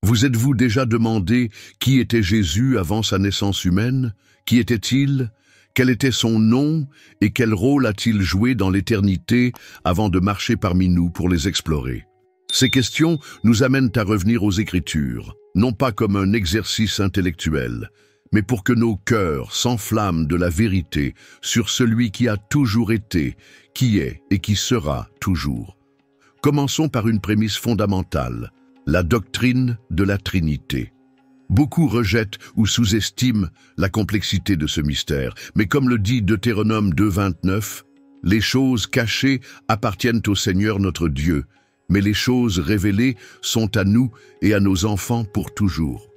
Vous êtes-vous déjà demandé qui était Jésus avant sa naissance humaine? Qui était-il? Quel était son nom et quel rôle a-t-il joué dans l'éternité avant de marcher parmi nous pour les explorer? Ces questions nous amènent à revenir aux Écritures, non pas comme un exercice intellectuel, mais pour que nos cœurs s'enflamment de la vérité sur celui qui a toujours été, qui est et qui sera toujours. Commençons par une prémisse fondamentale, la doctrine de la Trinité. Beaucoup rejettent ou sous-estiment la complexité de ce mystère, mais comme le dit Deutéronome 2,29, « Les choses cachées appartiennent au Seigneur notre Dieu, mais les choses révélées sont à nous et à nos enfants pour toujours. »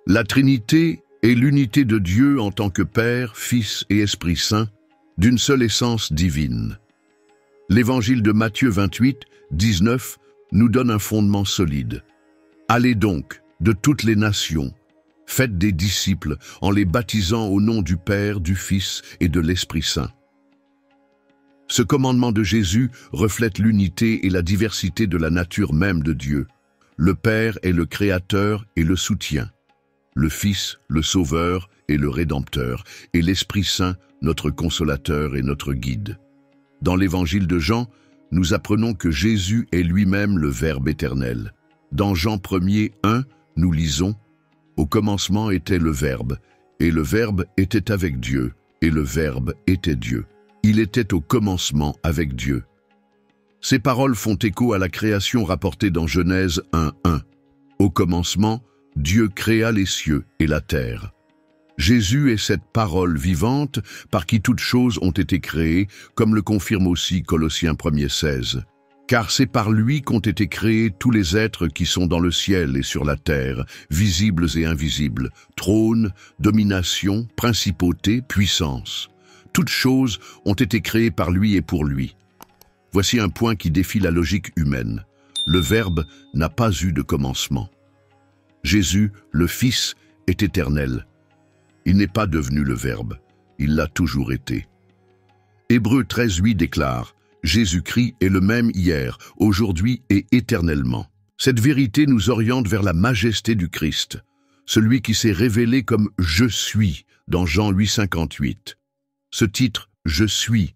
La Trinité est l'unité de Dieu en tant que Père, Fils et Esprit Saint, d'une seule essence divine. L'Évangile de Matthieu 28, 19 nous donne un fondement solide. « Allez donc de toutes les nations, faites des disciples en les baptisant au nom du Père, du Fils et de l'Esprit Saint. » Ce commandement de Jésus reflète l'unité et la diversité de la nature même de Dieu. Le Père est le Créateur et le soutien, le Fils, le Sauveur et le Rédempteur, et l'Esprit Saint, notre Consolateur et notre Guide. Dans l'Évangile de Jean, nous apprenons que Jésus est lui-même le Verbe éternel. Dans Jean 1er 1, nous lisons « Au commencement était le Verbe, et le Verbe était avec Dieu, et le Verbe était Dieu. Il était au commencement avec Dieu. » Ces paroles font écho à la création rapportée dans Genèse 1:1. Au commencement, Dieu créa les cieux et la terre. Jésus est cette parole vivante par qui toutes choses ont été créées, comme le confirme aussi Colossiens 1:16. Car c'est par lui qu'ont été créés tous les êtres qui sont dans le ciel et sur la terre, visibles et invisibles, trônes, dominations, principautés, puissances. Toutes choses ont été créées par lui et pour lui. Voici un point qui défie la logique humaine. Le Verbe n'a pas eu de commencement. Jésus, le Fils, est éternel. Il n'est pas devenu le Verbe, il l'a toujours été. Hébreux 13:8 déclare « Jésus-Christ est le même hier, aujourd'hui et éternellement. » Cette vérité nous oriente vers la majesté du Christ, celui qui s'est révélé comme « Je suis » dans Jean 8:58. Ce titre « Je suis »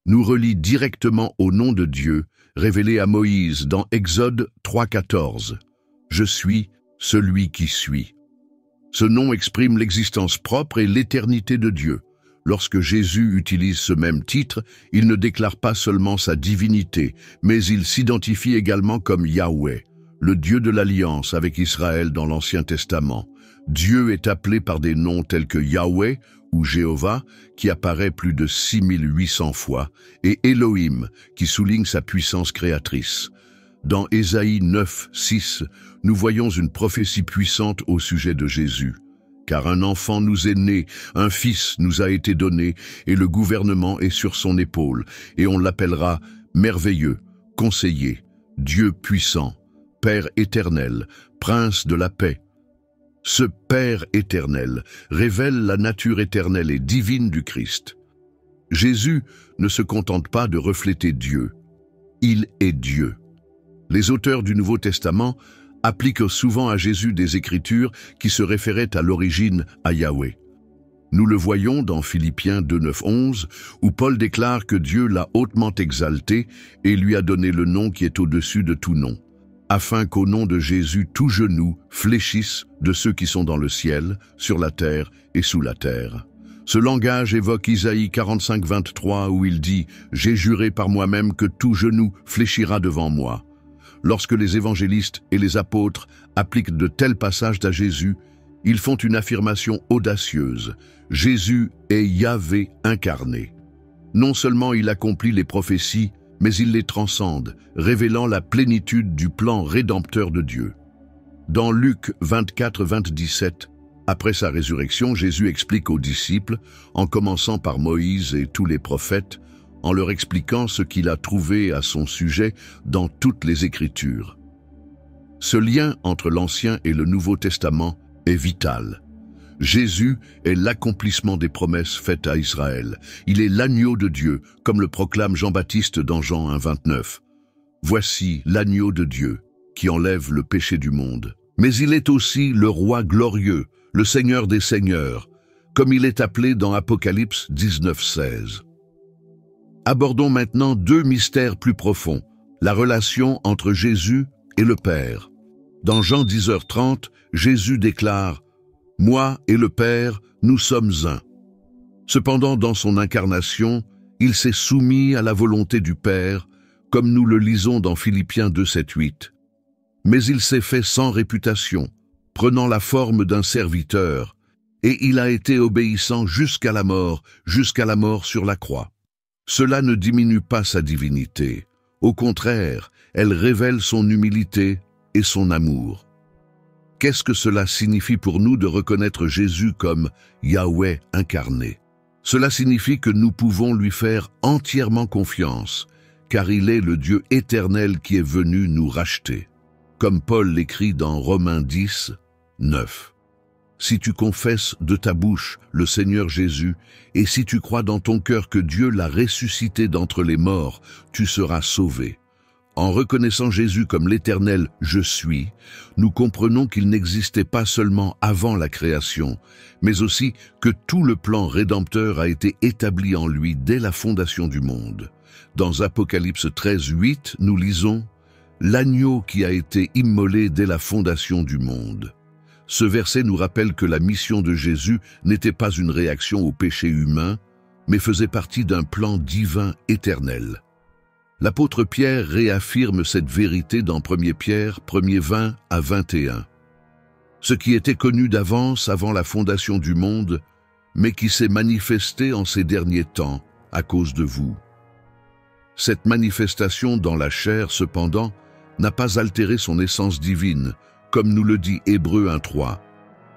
nous relie directement au nom de Dieu, révélé à Moïse dans Exode 3:14. « Je suis celui qui suis ». Ce nom exprime l'existence propre et l'éternité de Dieu. Lorsque Jésus utilise ce même titre, il ne déclare pas seulement sa divinité, mais il s'identifie également comme Yahweh, le Dieu de l'Alliance avec Israël dans l'Ancien Testament. Dieu est appelé par des noms tels que Yahweh ou Jéhovah, qui apparaît plus de 6800 fois, et Elohim, qui souligne sa puissance créatrice. Dans Ésaïe 9:6, nous voyons une prophétie puissante au sujet de Jésus. Car un enfant nous est né, un fils nous a été donné, et le gouvernement est sur son épaule, et on l'appellera merveilleux, conseiller, Dieu puissant, Père éternel, Prince de la paix. Ce Père éternel révèle la nature éternelle et divine du Christ. Jésus ne se contente pas de refléter Dieu, il est Dieu. Les auteurs du Nouveau Testament appliquent souvent à Jésus des écritures qui se référaient à l'origine à Yahweh. Nous le voyons dans Philippiens 2:9-11, où Paul déclare que Dieu l'a hautement exalté et lui a donné le nom qui est au-dessus de tout nom, afin qu'au nom de Jésus tout genou fléchisse de ceux qui sont dans le ciel, sur la terre et sous la terre. Ce langage évoque Isaïe 45:23 où il dit « J'ai juré par moi-même que tout genou fléchira devant moi ». Lorsque les évangélistes et les apôtres appliquent de tels passages à Jésus, ils font une affirmation audacieuse. Jésus est Yahvé incarné. Non seulement il accomplit les prophéties, mais il les transcende, révélant la plénitude du plan rédempteur de Dieu. Dans Luc 24:27, après sa résurrection, Jésus explique aux disciples, en commençant par Moïse et tous les prophètes, en leur expliquant ce qu'il a trouvé à son sujet dans toutes les Écritures. Ce lien entre l'Ancien et le Nouveau Testament est vital. Jésus est l'accomplissement des promesses faites à Israël. Il est l'agneau de Dieu, comme le proclame Jean-Baptiste dans Jean 1:29. « Voici l'agneau de Dieu qui enlève le péché du monde. » Mais il est aussi le roi glorieux, le Seigneur des seigneurs, comme il est appelé dans Apocalypse 19:16. Abordons maintenant deux mystères plus profonds, la relation entre Jésus et le Père. Dans Jean 10h30, Jésus déclare « Moi et le Père, nous sommes un ». Cependant, dans son incarnation, il s'est soumis à la volonté du Père, comme nous le lisons dans Philippiens 2:7-8. Mais il s'est fait sans réputation, prenant la forme d'un serviteur, et il a été obéissant jusqu'à la mort sur la croix. Cela ne diminue pas sa divinité. Au contraire, elle révèle son humilité et son amour. Qu'est-ce que cela signifie pour nous de reconnaître Jésus comme Yahweh incarné? Cela signifie que nous pouvons lui faire entièrement confiance, car il est le Dieu éternel qui est venu nous racheter. Comme Paul l'écrit dans Romains 10:9. Si tu confesses de ta bouche le Seigneur Jésus, et si tu crois dans ton cœur que Dieu l'a ressuscité d'entre les morts, tu seras sauvé. En reconnaissant Jésus comme l'Éternel « Je suis », nous comprenons qu'il n'existait pas seulement avant la création, mais aussi que tout le plan rédempteur a été établi en lui dès la fondation du monde. Dans Apocalypse 13:8, nous lisons « L'agneau qui a été immolé dès la fondation du monde ». Ce verset nous rappelle que la mission de Jésus n'était pas une réaction au péché humain, mais faisait partie d'un plan divin éternel. L'apôtre Pierre réaffirme cette vérité dans 1 Pierre 1:20-21. Ce qui était connu d'avance avant la fondation du monde, mais qui s'est manifesté en ces derniers temps à cause de vous. Cette manifestation dans la chair, cependant, n'a pas altéré son essence divine, comme nous le dit Hébreux 1:3,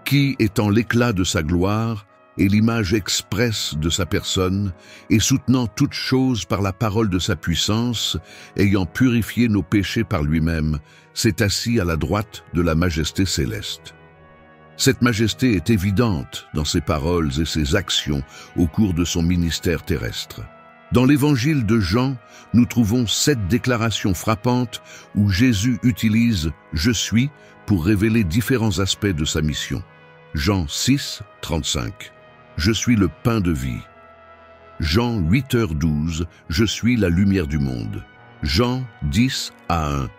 qui, étant l'éclat de sa gloire et l'image expresse de sa personne, et soutenant toutes choses par la parole de sa puissance, ayant purifié nos péchés par lui-même, s'est assis à la droite de la majesté céleste. Cette majesté est évidente dans ses paroles et ses actions au cours de son ministère terrestre. Dans l'évangile de Jean, nous trouvons 7 déclarations frappantes où Jésus utilise « Je suis » pour révéler différents aspects de sa mission. Jean 6:35. Je suis le pain de vie. Jean 8h12. Je suis la lumière du monde. Jean 10:1.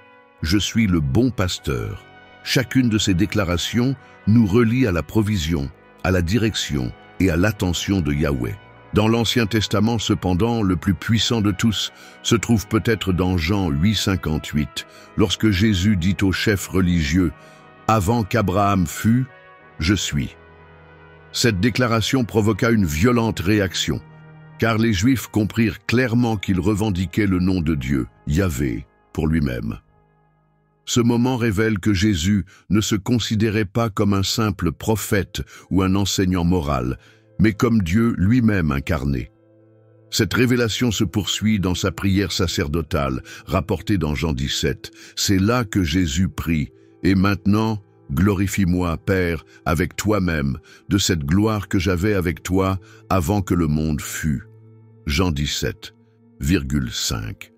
Je suis le bon pasteur. Chacune de ces déclarations nous relie à la provision, à la direction et à l'attention de Yahweh. Dans l'Ancien Testament, cependant, le plus puissant de tous se trouve peut-être dans Jean 8:58, lorsque Jésus dit aux chefs religieux « Avant qu'Abraham fût, je suis ». Cette déclaration provoqua une violente réaction, car les Juifs comprirent clairement qu'il revendiquait le nom de Dieu, Yahvé, pour lui-même. Ce moment révèle que Jésus ne se considérait pas comme un simple prophète ou un enseignant moral, mais comme Dieu lui-même incarné. Cette révélation se poursuit dans sa prière sacerdotale, rapportée dans Jean 17. C'est là que Jésus prie « Et maintenant, glorifie-moi, Père, avec toi-même, de cette gloire que j'avais avec toi avant que le monde fût. » Jean 17,5.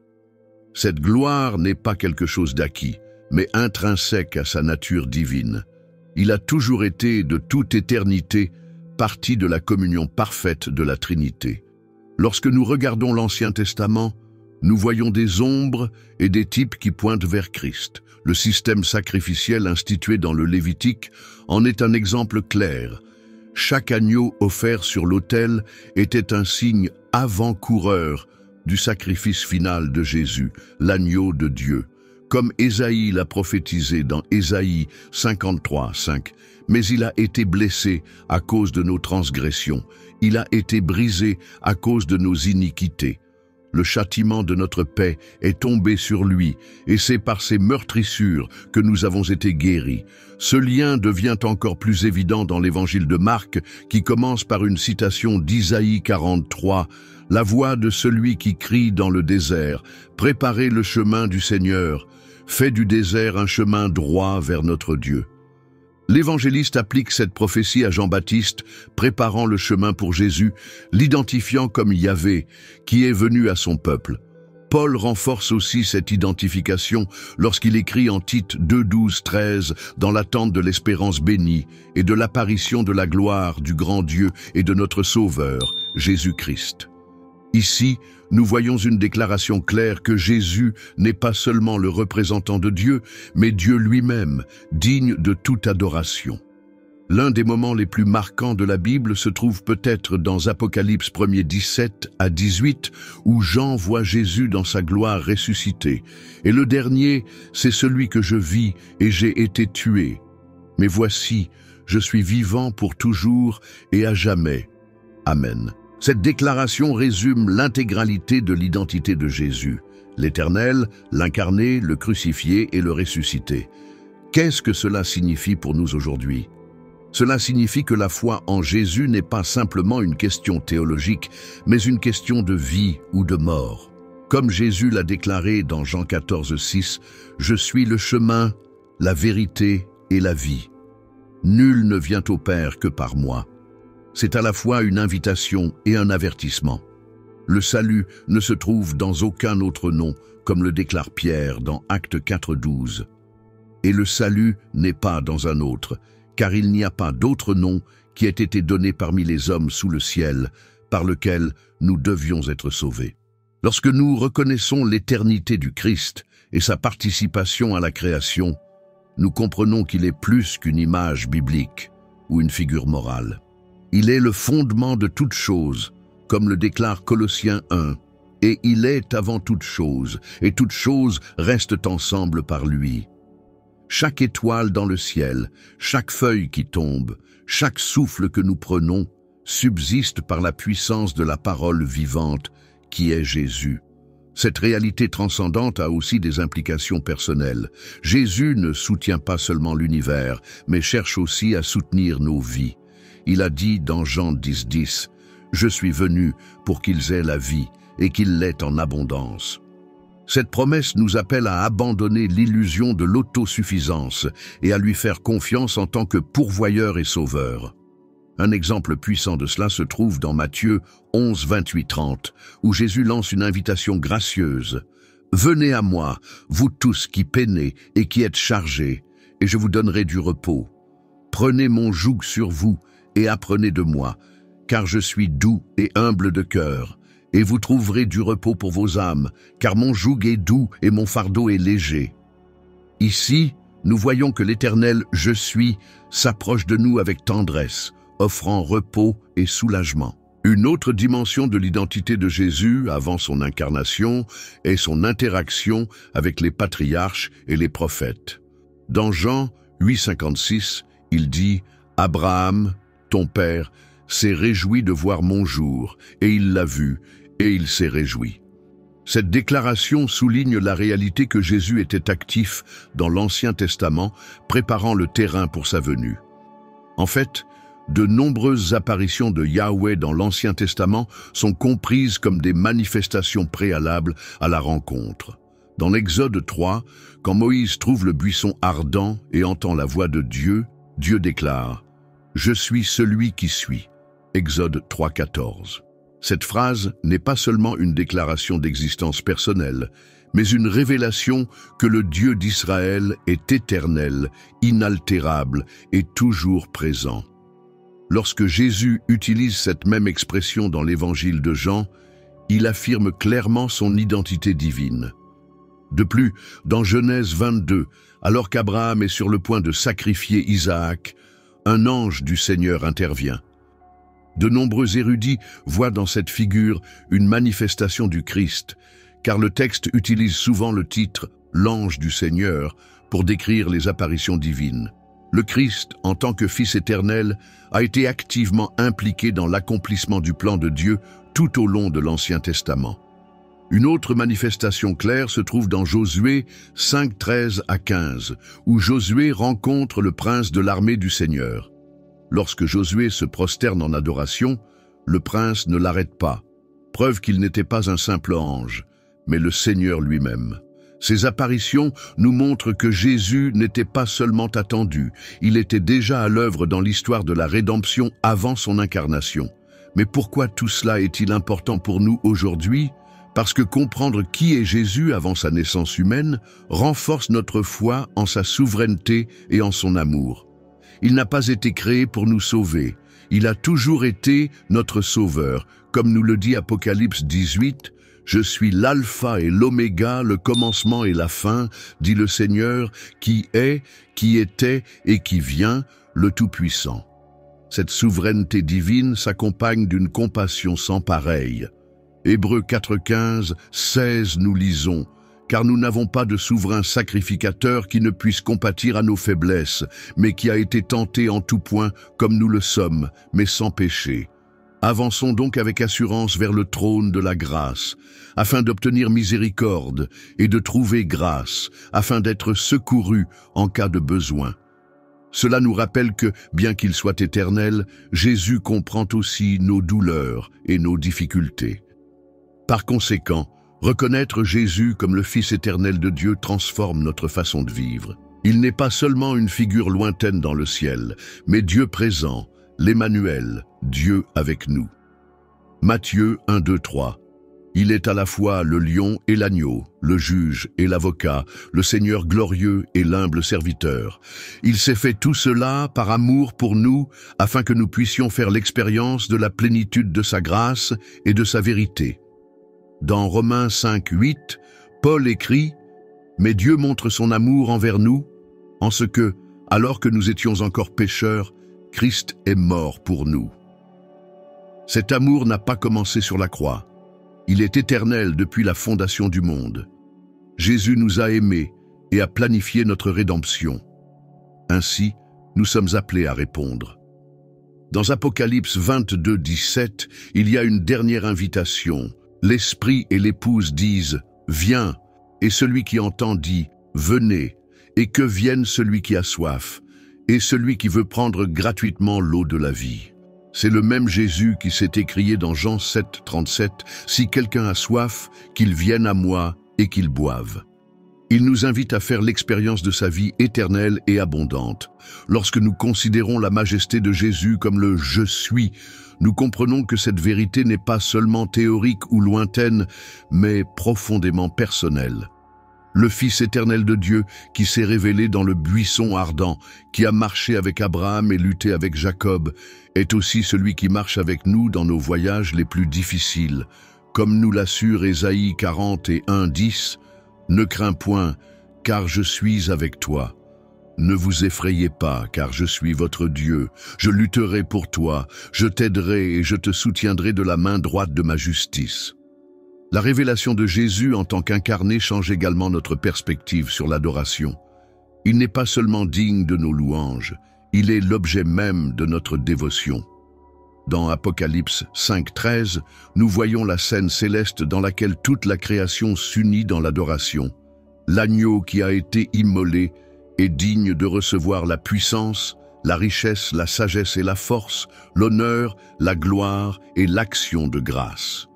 Cette gloire n'est pas quelque chose d'acquis, mais intrinsèque à sa nature divine. Il a toujours été, de toute éternité, partie de la communion parfaite de la Trinité. Lorsque nous regardons l'Ancien Testament, nous voyons des ombres et des types qui pointent vers Christ. Le système sacrificiel institué dans le Lévitique en est un exemple clair. Chaque agneau offert sur l'autel était un signe avant-coureur du sacrifice final de Jésus, l'agneau de Dieu. Comme Ésaïe l'a prophétisé dans Ésaïe 53:5. Mais il a été blessé à cause de nos transgressions, il a été brisé à cause de nos iniquités. Le châtiment de notre paix est tombé sur lui, et c'est par ses meurtrissures que nous avons été guéris. Ce lien devient encore plus évident dans l'évangile de Marc, qui commence par une citation d'Isaïe 43, « La voix de celui qui crie dans le désert, préparez le chemin du Seigneur, fait du désert un chemin droit vers notre Dieu. » L'évangéliste applique cette prophétie à Jean-Baptiste, préparant le chemin pour Jésus, l'identifiant comme Yahvé, qui est venu à son peuple. Paul renforce aussi cette identification lorsqu'il écrit en Tite 2, 12, 13 dans l'attente de l'espérance bénie et de l'apparition de la gloire du grand Dieu et de notre Sauveur, Jésus-Christ. Ici, nous voyons une déclaration claire que Jésus n'est pas seulement le représentant de Dieu, mais Dieu lui-même, digne de toute adoration. L'un des moments les plus marquants de la Bible se trouve peut-être dans Apocalypse 1er 17 à 18, où Jean voit Jésus dans sa gloire ressuscité. Et le dernier, c'est celui que je vis et j'ai été tué. Mais voici, je suis vivant pour toujours et à jamais. Amen. Cette déclaration résume l'intégralité de l'identité de Jésus, l'Éternel, l'incarné, le crucifié et le ressuscité. Qu'est-ce que cela signifie pour nous aujourd'hui? Cela signifie que la foi en Jésus n'est pas simplement une question théologique, mais une question de vie ou de mort. Comme Jésus l'a déclaré dans Jean 14, 6, « Je suis le chemin, la vérité et la vie. Nul ne vient au Père que par moi. » C'est à la fois une invitation et un avertissement. Le salut ne se trouve dans aucun autre nom, comme le déclare Pierre dans Actes 4, 12. Et le salut n'est pas dans un autre, car il n'y a pas d'autre nom qui ait été donné parmi les hommes sous le ciel, par lequel nous devions être sauvés. Lorsque nous reconnaissons l'éternité du Christ et sa participation à la création, nous comprenons qu'il est plus qu'une image biblique ou une figure morale. Il est le fondement de toute chose, comme le déclare Colossiens 1, et il est avant toute chose, et toutes choses restent ensemble par lui. Chaque étoile dans le ciel, chaque feuille qui tombe, chaque souffle que nous prenons, subsiste par la puissance de la parole vivante qui est Jésus. Cette réalité transcendante a aussi des implications personnelles. Jésus ne soutient pas seulement l'univers, mais cherche aussi à soutenir nos vies. Il a dit dans Jean 10, 10, « Je suis venu pour qu'ils aient la vie et qu'ils l'aient en abondance. » Cette promesse nous appelle à abandonner l'illusion de l'autosuffisance et à lui faire confiance en tant que pourvoyeur et sauveur. Un exemple puissant de cela se trouve dans Matthieu 11, 28, 30, où Jésus lance une invitation gracieuse. « Venez à moi, vous tous qui peinez et qui êtes chargés, et je vous donnerai du repos. Prenez mon joug sur vous, et apprenez de moi, car je suis doux et humble de cœur, et vous trouverez du repos pour vos âmes, car mon joug est doux et mon fardeau est léger. » Ici, nous voyons que l'Éternel « Je suis » s'approche de nous avec tendresse, offrant repos et soulagement. Une autre dimension de l'identité de Jésus avant son incarnation est son interaction avec les patriarches et les prophètes. Dans Jean 8, 56, il dit « Abraham, ton père, s'est réjoui de voir mon jour, et il l'a vu, et il s'est réjoui. » Cette déclaration souligne la réalité que Jésus était actif dans l'Ancien Testament, préparant le terrain pour sa venue. En fait, de nombreuses apparitions de Yahweh dans l'Ancien Testament sont comprises comme des manifestations préalables à la rencontre. Dans l'Exode 3, quand Moïse trouve le buisson ardent et entend la voix de Dieu, Dieu déclare « Je suis celui qui suis » Exode 3, 14. Cette phrase n'est pas seulement une déclaration d'existence personnelle, mais une révélation que le Dieu d'Israël est éternel, inaltérable et toujours présent. Lorsque Jésus utilise cette même expression dans l'évangile de Jean, il affirme clairement son identité divine. De plus, dans Genèse 22, alors qu'Abraham est sur le point de sacrifier Isaac, un ange du Seigneur intervient. De nombreux érudits voient dans cette figure une manifestation du Christ, car le texte utilise souvent le titre « l'ange du Seigneur » pour décrire les apparitions divines. Le Christ, en tant que Fils éternel, a été activement impliqué dans l'accomplissement du plan de Dieu tout au long de l'Ancien Testament. Une autre manifestation claire se trouve dans Josué 5, 13 à 15, où Josué rencontre le prince de l'armée du Seigneur. Lorsque Josué se prosterne en adoration, le prince ne l'arrête pas, preuve qu'il n'était pas un simple ange, mais le Seigneur lui-même. Ces apparitions nous montrent que Jésus n'était pas seulement attendu, il était déjà à l'œuvre dans l'histoire de la rédemption avant son incarnation. Mais pourquoi tout cela est-il important pour nous aujourd'hui ? Parce que comprendre qui est Jésus avant sa naissance humaine renforce notre foi en sa souveraineté et en son amour. Il n'a pas été créé pour nous sauver. Il a toujours été notre sauveur. Comme nous le dit Apocalypse 18, « Je suis l'alpha et l'oméga, le commencement et la fin, dit le Seigneur, qui est, qui était et qui vient, le Tout-Puissant. » Cette souveraineté divine s'accompagne d'une compassion sans pareille. Hébreux 4, 16 nous lisons « Car nous n'avons pas de souverain sacrificateur qui ne puisse compatir à nos faiblesses, mais qui a été tenté en tout point comme nous le sommes, mais sans péché. Avançons donc avec assurance vers le trône de la grâce, afin d'obtenir miséricorde et de trouver grâce, afin d'être secourus en cas de besoin. » Cela nous rappelle que, bien qu'il soit éternel, Jésus comprend aussi nos douleurs et nos difficultés. Par conséquent, reconnaître Jésus comme le Fils éternel de Dieu transforme notre façon de vivre. Il n'est pas seulement une figure lointaine dans le ciel, mais Dieu présent, l'Emmanuel, Dieu avec nous. Matthieu 1, 2, 3. Il est à la fois le lion et l'agneau, le juge et l'avocat, le Seigneur glorieux et l'humble serviteur. Il s'est fait tout cela par amour pour nous, afin que nous puissions faire l'expérience de la plénitude de sa grâce et de sa vérité. Dans Romains 5, 8, Paul écrit « Mais Dieu montre son amour envers nous, en ce que, alors que nous étions encore pécheurs, Christ est mort pour nous. » Cet amour n'a pas commencé sur la croix. Il est éternel depuis la fondation du monde. Jésus nous a aimés et a planifié notre rédemption. Ainsi, nous sommes appelés à répondre. Dans Apocalypse 22, 17, il y a une dernière invitation. L'Esprit et l'Épouse disent « Viens », et celui qui entend dit « Venez », et que vienne celui qui a soif, et celui qui veut prendre gratuitement l'eau de la vie. C'est le même Jésus qui s'est écrié dans Jean 7, 37, « Si quelqu'un a soif, qu'il vienne à moi et qu'il boive. » Il nous invite à faire l'expérience de sa vie éternelle et abondante. Lorsque nous considérons la majesté de Jésus comme le « Je suis », nous comprenons que cette vérité n'est pas seulement théorique ou lointaine, mais profondément personnelle. Le Fils éternel de Dieu qui s'est révélé dans le buisson ardent, qui a marché avec Abraham et lutté avec Jacob, est aussi celui qui marche avec nous dans nos voyages les plus difficiles. Comme nous l'assure Ésaïe 40 et 1, 10, « Ne crains point, car je suis avec toi. Ne vous effrayez pas, car je suis votre Dieu. Je lutterai pour toi, je t'aiderai et je te soutiendrai de la main droite de ma justice. » La révélation de Jésus en tant qu'incarné change également notre perspective sur l'adoration. Il n'est pas seulement digne de nos louanges, il est l'objet même de notre dévotion. Dans Apocalypse 5.13, nous voyons la scène céleste dans laquelle toute la création s'unit dans l'adoration. L'agneau qui a été immolé est digne de recevoir la puissance, la richesse, la sagesse et la force, l'honneur, la gloire et l'action de grâce.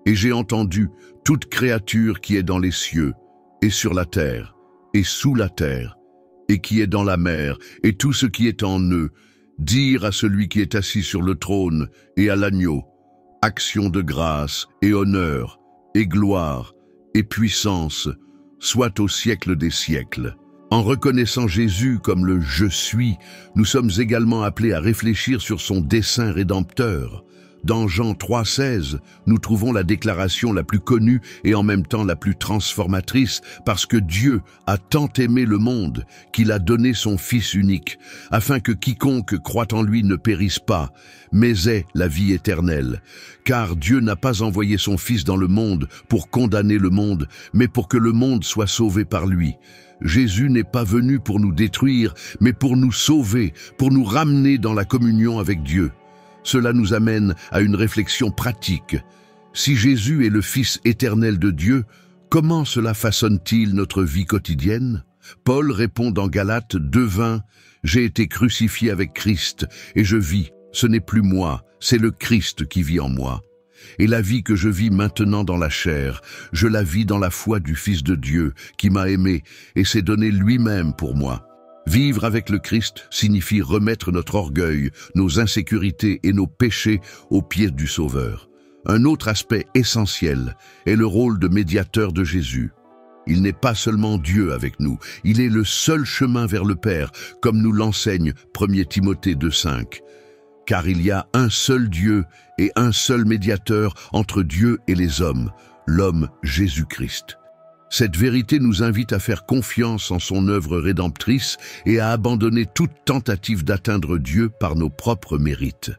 Et j'ai entendu toute créature qui est dans les cieux, et sur la terre, et sous la terre, et qui est dans la mer, et tout ce qui est en eux, dire à celui qui est assis sur le trône et à l'agneau, action de grâce et honneur, et gloire, et puissance, soit au siècle des siècles. En reconnaissant Jésus comme le « Je suis », nous sommes également appelés à réfléchir sur son dessein rédempteur. Dans Jean 3,16, nous trouvons la déclaration la plus connue et en même temps la plus transformatrice, parce que Dieu a tant aimé le monde qu'il a donné son Fils unique, afin que quiconque croit en lui ne périsse pas, mais ait la vie éternelle. Car Dieu n'a pas envoyé son Fils dans le monde pour condamner le monde, mais pour que le monde soit sauvé par lui. Jésus n'est pas venu pour nous détruire, mais pour nous sauver, pour nous ramener dans la communion avec Dieu. Cela nous amène à une réflexion pratique. Si Jésus est le Fils éternel de Dieu, comment cela façonne-t-il notre vie quotidienne? Paul répond dans Galates 2,20 « J'ai été crucifié avec Christ, et je vis, ce n'est plus moi, c'est le Christ qui vit en moi. Et la vie que je vis maintenant dans la chair, je la vis dans la foi du Fils de Dieu, qui m'a aimé et s'est donné lui-même pour moi. » Vivre avec le Christ signifie remettre notre orgueil, nos insécurités et nos péchés aux pieds du Sauveur. Un autre aspect essentiel est le rôle de médiateur de Jésus. Il n'est pas seulement Dieu avec nous, il est le seul chemin vers le Père, comme nous l'enseigne 1 Timothée 2,5. Car il y a un seul Dieu et un seul médiateur entre Dieu et les hommes, l'homme Jésus-Christ. Cette vérité nous invite à faire confiance en son œuvre rédemptrice et à abandonner toute tentative d'atteindre Dieu par nos propres mérites.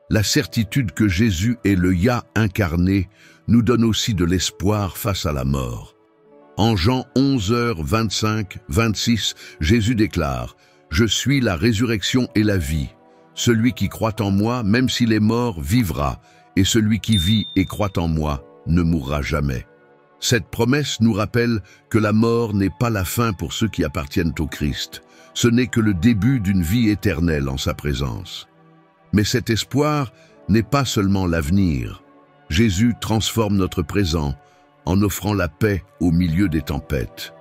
La certitude que Jésus est le Ya incarné nous donne aussi de l'espoir face à la mort. En Jean 11h25-26, Jésus déclare « Je suis la résurrection et la vie. Celui qui croit en moi, même s'il est mort, vivra, et celui qui vit et croit en moi ne mourra jamais. » Cette promesse nous rappelle que la mort n'est pas la fin pour ceux qui appartiennent au Christ. Ce n'est que le début d'une vie éternelle en sa présence. Mais cet espoir n'est pas seulement l'avenir. Jésus transforme notre présent en offrant la paix au milieu des tempêtes.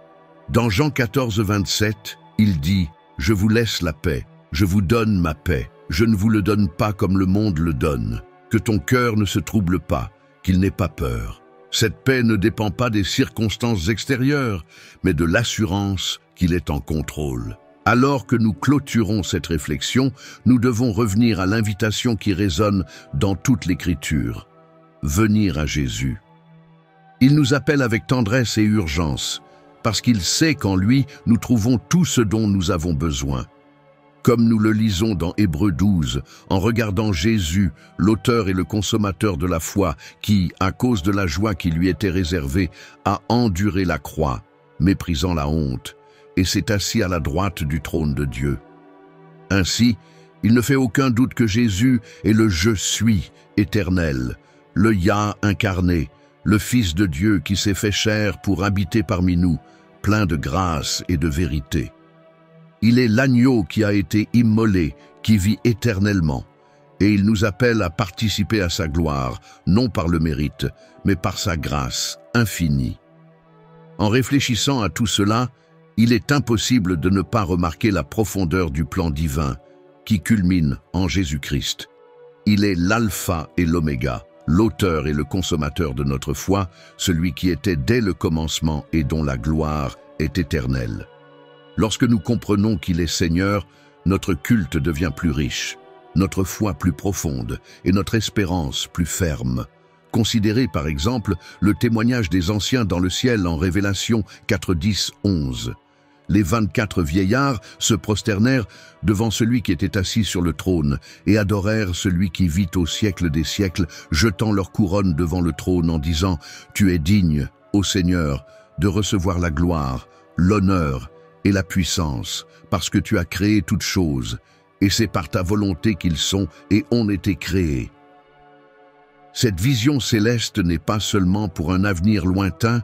Dans Jean 14:27, il dit « Je vous laisse la paix, je vous donne ma paix. Je ne vous le donne pas comme le monde le donne. Que ton cœur ne se trouble pas, qu'il n'ait pas peur. » Cette paix ne dépend pas des circonstances extérieures, mais de l'assurance qu'il est en contrôle. Alors que nous clôturons cette réflexion, nous devons revenir à l'invitation qui résonne dans toute l'Écriture. Venir à Jésus. Il nous appelle avec tendresse et urgence, parce qu'il sait qu'en lui, nous trouvons tout ce dont nous avons besoin. Comme nous le lisons dans Hébreux 12, en regardant Jésus, l'auteur et le consommateur de la foi, qui, à cause de la joie qui lui était réservée, a enduré la croix, méprisant la honte, et s'est assis à la droite du trône de Dieu. Ainsi, il ne fait aucun doute que Jésus est le « Je suis » éternel, le Ya incarné, le Fils de Dieu qui s'est fait chair pour habiter parmi nous, plein de grâce et de vérité. Il est l'agneau qui a été immolé, qui vit éternellement, et il nous appelle à participer à sa gloire, non par le mérite, mais par sa grâce infinie. En réfléchissant à tout cela, il est impossible de ne pas remarquer la profondeur du plan divin, qui culmine en Jésus-Christ. Il est l'alpha et l'oméga, l'auteur et le consommateur de notre foi, celui qui était dès le commencement et dont la gloire est éternelle. Lorsque nous comprenons qu'il est Seigneur, notre culte devient plus riche, notre foi plus profonde et notre espérance plus ferme. Considérez par exemple le témoignage des anciens dans le ciel en Révélation 4:10-11. Les 24 vieillards se prosternèrent devant celui qui était assis sur le trône et adorèrent celui qui vit au siècle des siècles, jetant leur couronne devant le trône en disant « Tu es digne, ô Seigneur, de recevoir la gloire, l'honneur et la puissance, parce que tu as créé toutes choses, et c'est par ta volonté qu'ils sont et ont été créés. » Cette vision céleste n'est pas seulement pour un avenir lointain,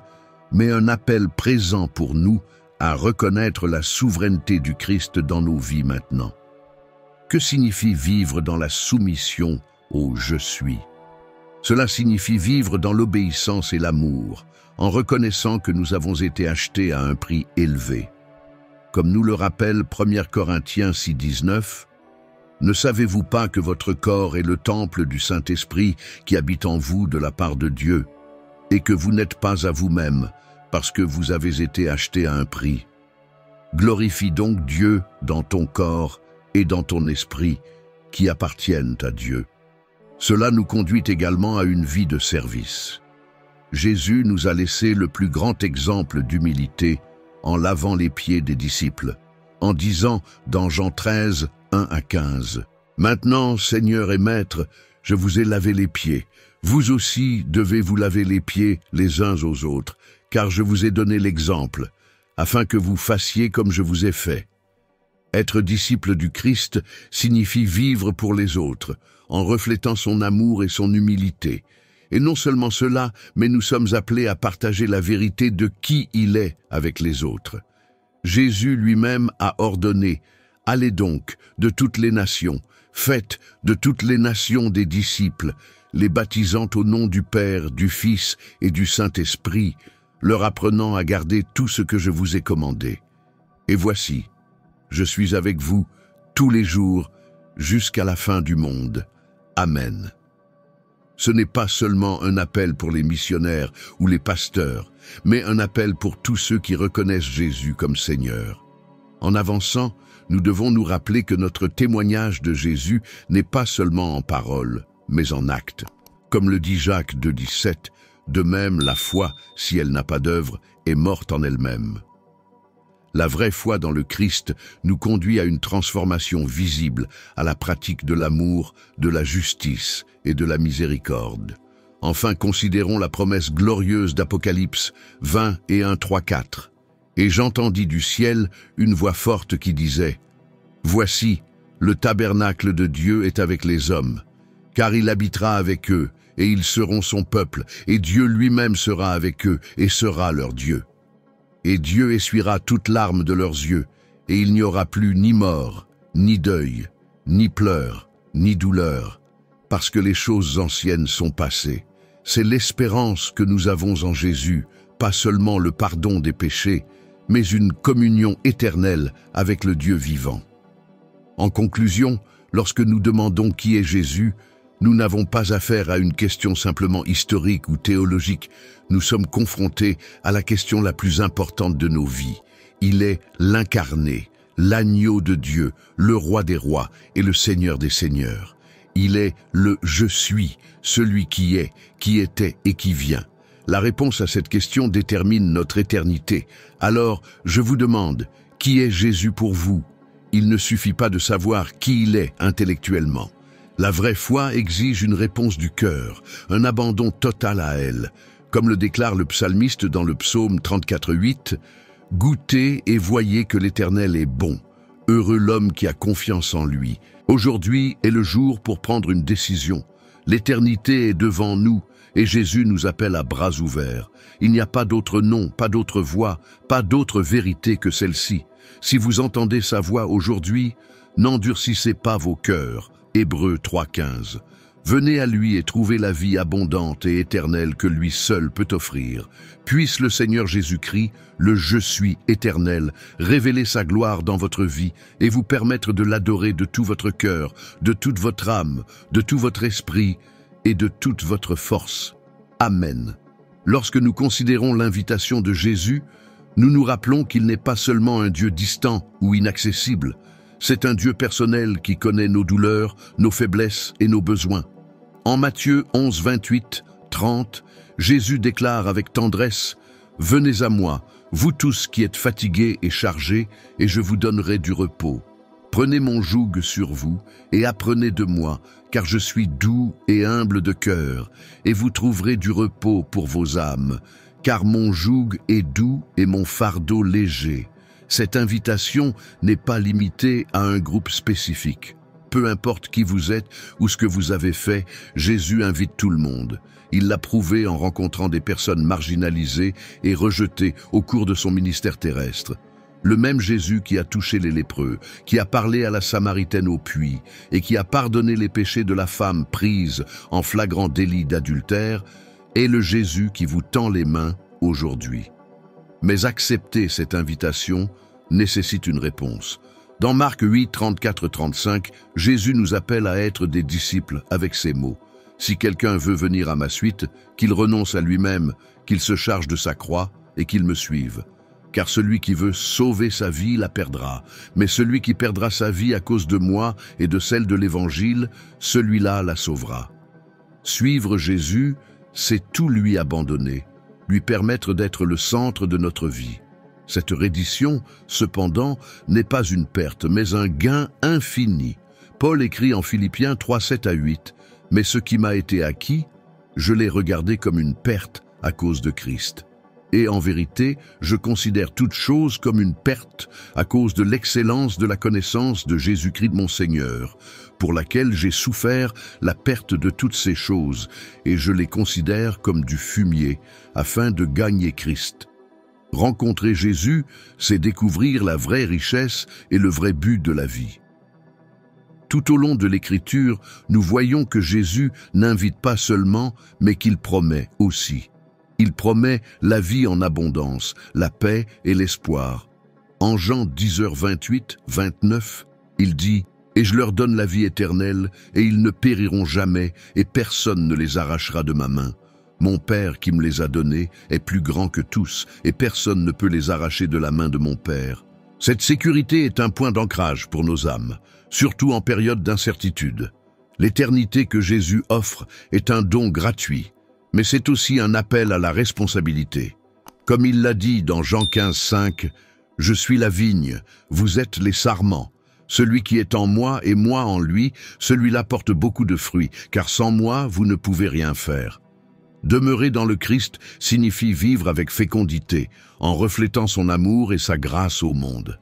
mais un appel présent pour nous à reconnaître la souveraineté du Christ dans nos vies maintenant. Que signifie vivre dans la soumission au « Je suis » ? Cela signifie vivre dans l'obéissance et l'amour, en reconnaissant que nous avons été achetés à un prix élevé. Comme nous le rappelle 1 Corinthiens 6:19, « Ne savez-vous pas que votre corps est le temple du Saint-Esprit qui habite en vous de la part de Dieu, et que vous n'êtes pas à vous-même, parce que vous avez été achetés à un prix. Glorifie donc Dieu dans ton corps et dans ton esprit, qui appartiennent à Dieu. » Cela nous conduit également à une vie de service. Jésus nous a laissé le plus grand exemple d'humilité en lavant les pieds des disciples, en disant dans Jean 13, 1-15, « Maintenant, Seigneur et Maître, je vous ai lavé les pieds. Vous aussi devez vous laver les pieds les uns aux autres, car je vous ai donné l'exemple, afin que vous fassiez comme je vous ai fait. » Être disciple du Christ signifie vivre pour les autres, en reflétant son amour et son humilité. Et non seulement cela, mais nous sommes appelés à partager la vérité de qui il est avec les autres. Jésus lui-même a ordonné « Allez donc de toutes les nations, faites de toutes les nations des disciples, les baptisant au nom du Père, du Fils et du Saint-Esprit, leur apprenant à garder tout ce que je vous ai commandé. Et voici, je suis avec vous tous les jours jusqu'à la fin du monde. Amen. » Ce n'est pas seulement un appel pour les missionnaires ou les pasteurs, mais un appel pour tous ceux qui reconnaissent Jésus comme Seigneur. En avançant, nous devons nous rappeler que notre témoignage de Jésus n'est pas seulement en parole, mais en acte. Comme le dit Jacques 2,17, de même la foi, si elle n'a pas d'œuvre, est morte en elle-même. La vraie foi dans le Christ nous conduit à une transformation visible, à la pratique de l'amour, de la justice et de la miséricorde. Enfin, considérons la promesse glorieuse d'Apocalypse 20 et 1, 3, 4. Et j'entendis du ciel une voix forte qui disait « Voici, le tabernacle de Dieu est avec les hommes, car il habitera avec eux, et ils seront son peuple, et Dieu lui-même sera avec eux, et sera leur Dieu. Et Dieu essuiera toute larme de leurs yeux, et il n'y aura plus ni mort, ni deuil, ni pleurs, ni douleur, parce que les choses anciennes sont passées. C'est l'espérance que nous avons en Jésus, pas seulement le pardon des péchés, mais une communion éternelle avec le Dieu vivant. En conclusion, lorsque nous demandons qui est Jésus, nous n'avons pas affaire à une question simplement historique ou théologique. Nous sommes confrontés à la question la plus importante de nos vies. Il est l'incarné, l'agneau de Dieu, le roi des rois et le seigneur des seigneurs. Il est le « Je suis », celui qui est, qui était et qui vient. La réponse à cette question détermine notre éternité. Alors, je vous demande, qui est Jésus pour vous? Il ne suffit pas de savoir qui il est intellectuellement. La vraie foi exige une réponse du cœur, un abandon total à elle. Comme le déclare le psalmiste dans le psaume 34,8, « Goûtez et voyez que l'Éternel est bon. Heureux l'homme qui a confiance en lui. Aujourd'hui est le jour pour prendre une décision. L'éternité est devant nous et Jésus nous appelle à bras ouverts. Il n'y a pas d'autre nom, pas d'autre voie, pas d'autre vérité que celle-ci. Si vous entendez sa voix aujourd'hui, n'endurcissez pas vos cœurs. » Hébreux 3,15. Venez à lui et trouvez la vie abondante et éternelle que lui seul peut offrir. Puisse le Seigneur Jésus-Christ, le « Je suis » éternel, révéler sa gloire dans votre vie et vous permettre de l'adorer de tout votre cœur, de toute votre âme, de tout votre esprit et de toute votre force. Amen. Lorsque nous considérons l'invitation de Jésus, nous nous rappelons qu'il n'est pas seulement un Dieu distant ou inaccessible. C'est un Dieu personnel qui connaît nos douleurs, nos faiblesses et nos besoins. En Matthieu 11, 28, 30, Jésus déclare avec tendresse « Venez à moi, vous tous qui êtes fatigués et chargés, et je vous donnerai du repos. Prenez mon joug sur vous et apprenez de moi, car je suis doux et humble de cœur, et vous trouverez du repos pour vos âmes, car mon joug est doux et mon fardeau léger. » Cette invitation n'est pas limitée à un groupe spécifique. Peu importe qui vous êtes ou ce que vous avez fait, Jésus invite tout le monde. Il l'a prouvé en rencontrant des personnes marginalisées et rejetées au cours de son ministère terrestre. Le même Jésus qui a touché les lépreux, qui a parlé à la Samaritaine au puits et qui a pardonné les péchés de la femme prise en flagrant délit d'adultère, est le Jésus qui vous tend les mains aujourd'hui. Mais accepter cette invitation nécessite une réponse. Dans Marc 8, 34-35, Jésus nous appelle à être des disciples avec ces mots. « Si quelqu'un veut venir à ma suite, qu'il renonce à lui-même, qu'il se charge de sa croix et qu'il me suive. Car celui qui veut sauver sa vie la perdra, mais celui qui perdra sa vie à cause de moi et de celle de l'Évangile, celui-là la sauvera. » Suivre Jésus, c'est tout lui abandonner, lui permettre d'être le centre de notre vie. Cette reddition, cependant, n'est pas une perte, mais un gain infini. Paul écrit en Philippiens 3, 7 à 8, « Mais ce qui m'a été acquis, je l'ai regardé comme une perte à cause de Christ. Et en vérité, je considère toute chose comme une perte à cause de l'excellence de la connaissance de Jésus-Christ mon Seigneur, pour laquelle j'ai souffert la perte de toutes ces choses, et je les considère comme du fumier, afin de gagner Christ. » Rencontrer Jésus, c'est découvrir la vraie richesse et le vrai but de la vie. Tout au long de l'Écriture, nous voyons que Jésus n'invite pas seulement, mais qu'il promet aussi. Il promet la vie en abondance, la paix et l'espoir. En Jean 10h28, 29, il dit « Et je leur donne la vie éternelle, et ils ne périront jamais, et personne ne les arrachera de ma main. Mon Père qui me les a donnés est plus grand que tous, et personne ne peut les arracher de la main de mon Père. Cette sécurité est un point d'ancrage pour nos âmes, surtout en période d'incertitude. L'éternité que Jésus offre est un don gratuit, mais c'est aussi un appel à la responsabilité. Comme il l'a dit dans Jean 15,5, « Je suis la vigne, vous êtes les sarments. Celui qui est en moi et moi en lui, celui-là porte beaucoup de fruits, car sans moi, vous ne pouvez rien faire. » Demeurer dans le Christ signifie vivre avec fécondité, en reflétant son amour et sa grâce au monde.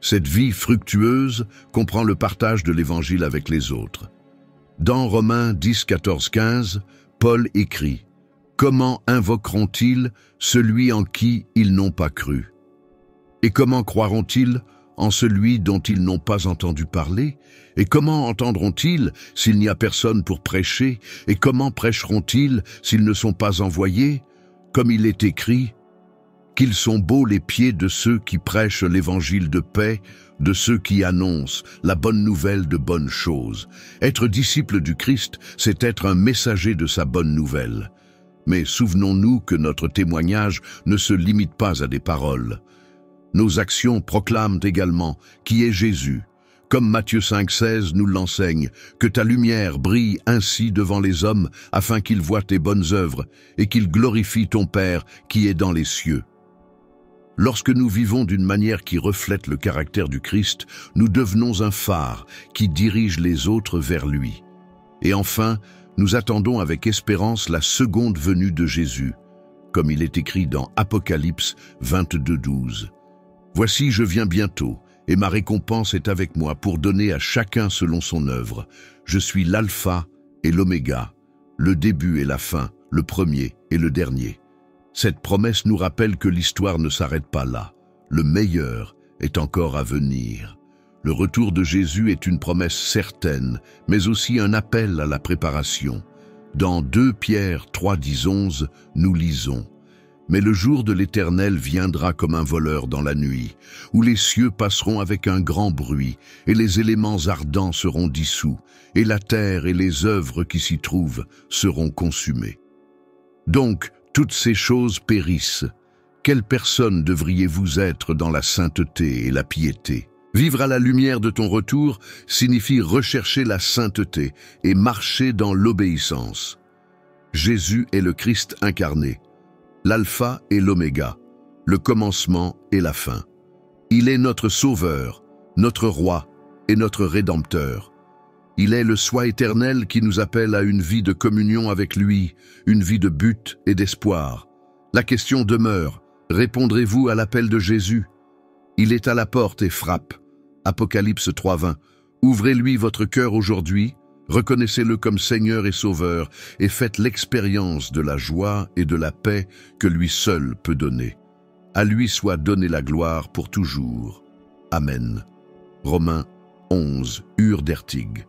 Cette vie fructueuse comprend le partage de l'Évangile avec les autres. Dans Romains 10, 14, 15, Paul écrit « Comment invoqueront-ils celui en qui ils n'ont pas cru? Et comment croiront-ils en celui dont ils n'ont pas entendu parler? Et comment entendront-ils s'il n'y a personne pour prêcher? Et comment prêcheront-ils s'ils ne sont pas envoyés? Comme il est écrit, qu'ils sont beaux les pieds de ceux qui prêchent l'évangile de paix, de ceux qui annoncent la bonne nouvelle de bonnes choses. Être disciple du Christ, c'est être un messager de sa bonne nouvelle. Mais souvenons-nous que notre témoignage ne se limite pas à des paroles. Nos actions proclament également qui est Jésus. Comme Matthieu 5,16 nous l'enseigne, que ta lumière brille ainsi devant les hommes afin qu'ils voient tes bonnes œuvres et qu'ils glorifient ton Père qui est dans les cieux. Lorsque nous vivons d'une manière qui reflète le caractère du Christ, nous devenons un phare qui dirige les autres vers lui. Et enfin, nous attendons avec espérance la seconde venue de Jésus, comme il est écrit dans Apocalypse 22,12. Voici, je viens bientôt, et ma récompense est avec moi pour donner à chacun selon son œuvre. Je suis l'alpha et l'oméga, le début et la fin, le premier et le dernier. Cette promesse nous rappelle que l'histoire ne s'arrête pas là. Le meilleur est encore à venir. Le retour de Jésus est une promesse certaine, mais aussi un appel à la préparation. Dans 2 Pierre 3, 10, 11, nous lisons « Mais le jour de l'Éternel viendra comme un voleur dans la nuit, où les cieux passeront avec un grand bruit, et les éléments ardents seront dissous, et la terre et les œuvres qui s'y trouvent seront consumées. » Donc, toutes ces choses périssent. Quelle personne devriez-vous être dans la sainteté et la piété? Vivre à la lumière de ton retour signifie rechercher la sainteté et marcher dans l'obéissance. Jésus est le Christ incarné, l'alpha et l'oméga, le commencement et la fin. Il est notre sauveur, notre roi et notre rédempteur. Il est le soi éternel qui nous appelle à une vie de communion avec lui, une vie de but et d'espoir. La question demeure, répondrez-vous à l'appel de Jésus? Il est à la porte et frappe. Apocalypse 3:20. Ouvrez-lui votre cœur aujourd'hui, reconnaissez-le comme Seigneur et Sauveur et faites l'expérience de la joie et de la paix que lui seul peut donner. À lui soit donnée la gloire pour toujours. Amen. Romains 11, Ur dertig.